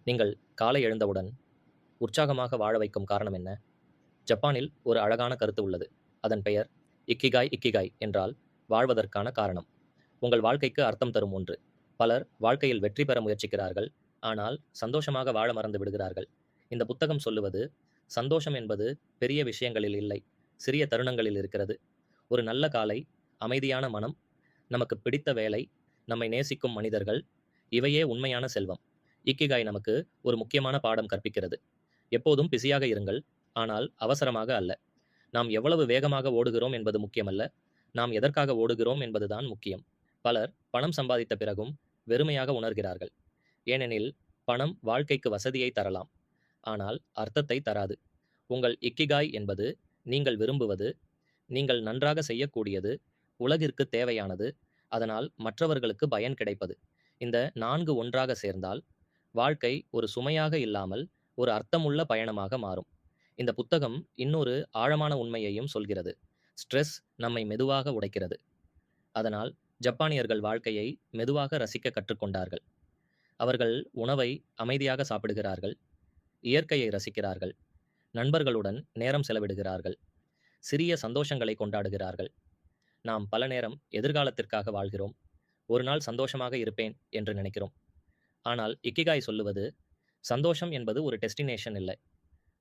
நீங்கள் காலை எழுந்தவுடன் உற்சாகமாக வாழ வைக்கும் காரணம் என்ன? ஜப்பானில் ஒரு அழகான கருத்து உள்ளது. அதன் பெயர் இக்கிகாய். இக்கிகாய் என்றால் வாழ்வதற்கான காரணம். உங்கள் வாழ்க்கைக்கு அர்த்தம் தரும் ஒன்று. பலர் வாழ்க்கையில் வெற்றி பெற முயற்சிக்கிறார்கள், ஆனால் சந்தோஷமாக வாழ மறந்து விடுகிறார்கள். இந்த புத்தகம் சொல்லுவது, சந்தோஷம் என்பது பெரிய விஷயங்களில் இல்லை, சிறிய தருணங்களில் இருக்கிறது. ஒரு நல்ல காலை, அமைதியான மனம், நமக்கு பிடித்த வேலை, நம்மை நேசிக்கும் மனிதர்கள், இவையே உண்மையான செல்வம். இக்கிகாய் நமக்கு ஒரு முக்கியமான பாடம் கற்பிக்கிறது. எப்போதும் பிஸியாக இருங்கள், ஆனால் அவசரமாக அல்ல. நாம் எவ்வளவு வேகமாக ஓடுகிறோம் என்பது முக்கியமல்ல, நாம் எதற்காக ஓடுகிறோம் என்பதுதான் முக்கியம். பலர் பணம் சம்பாதித்த பிறகும் வெறுமையாக உணர்கிறார்கள். ஏனெனில் பணம் வாழ்க்கைக்கு வசதியை தரலாம், ஆனால் அர்த்தத்தை தராது. உங்கள் இக்கிகாய் என்பது நீங்கள் விரும்புவது, நீங்கள் நன்றாக செய்யக்கூடியது, உலகிற்கு தேவையானது, அதனால் மற்றவர்களுக்கு பயன் கிடைப்பது. இந்த 4 ஒன்றாக சேர்ந்தால் வாழ்க்கை ஒரு சுமையாக இல்லாமல் ஒரு அர்த்தமுள்ள பயணமாக மாறும். இந்த புத்தகம் இன்னொரு ஆழமான உண்மையையும் சொல்கிறது. ஸ்ட்ரெஸ் நம்மை மெதுவாக உடைக்கிறது. அதனால் ஜப்பானியர்கள் வாழ்க்கையை மெதுவாக ரசிக்க கற்றுக்கொண்டார்கள். அவர்கள் உணவை அமைதியாக சாப்பிடுகிறார்கள், இயற்கையை ரசிக்கிறார்கள், நண்பர்களுடன் நேரம் செலவிடுகிறார்கள், சிறிய சந்தோஷங்களை கொண்டாடுகிறார்கள். நாம் பல நேரம் எதிர்காலத்திற்காக வாழ்கிறோம், ஒரு நாள் சந்தோஷமாக இருப்பேன் என்று நினைக்கிறோம். ஆனால் இக்கிகாய் சொல்லுவது, சந்தோஷம் என்பது ஒரு டெஸ்டினேஷன் இல்லை,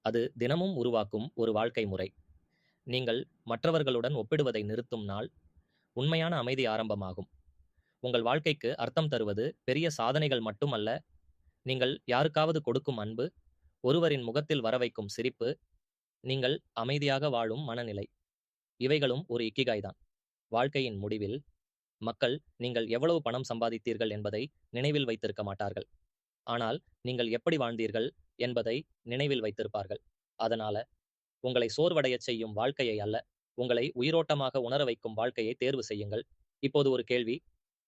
அது தினமும் உருவாக்கும் ஒரு வாழ்க்கை முறை. நீங்கள் மற்றவர்களுடன் ஒப்பிடுவதை நிறுத்தும் நாள் உண்மையான அமைதி ஆரம்பமாகும். உங்கள் வாழ்க்கைக்கு அர்த்தம் தருவது பெரிய சாதனைகள் மட்டும் அல்ல, நீங்கள் யாருக்காவது கொடுக்கும் அன்பு, ஒருவரின் முகத்தில் வரவைக்கும் சிரிப்பு, நீங்கள் அமைதியாக வாழும் மனநிலை, இவைகளும் ஒரு இக்கிகாய் தான். வாழ்க்கையின் முடிவில் மக்கள் நீங்கள் எவ்வளவு பணம் சம்பாதித்தீர்கள் என்பதை நினைவில் வைத்திருக்க மாட்டார்கள், ஆனால் நீங்கள் எப்படி வாழ்ந்தீர்கள் என்பதை நினைவில் வைத்திருப்பார்கள். அதனால உங்களை சோர்வடையச் செய்யும் வாழ்க்கையை அல்ல, உங்களை உயிரோட்டமாக உணர வைக்கும் வாழ்க்கையை தேர்வு செய்யுங்கள். இப்போது ஒரு கேள்வி,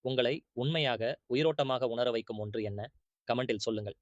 உங்களை உண்மையாக உயிரோட்டமாக உணர வைக்கும் ஒன்று என்ன? கமெண்டில் சொல்லுங்கள்.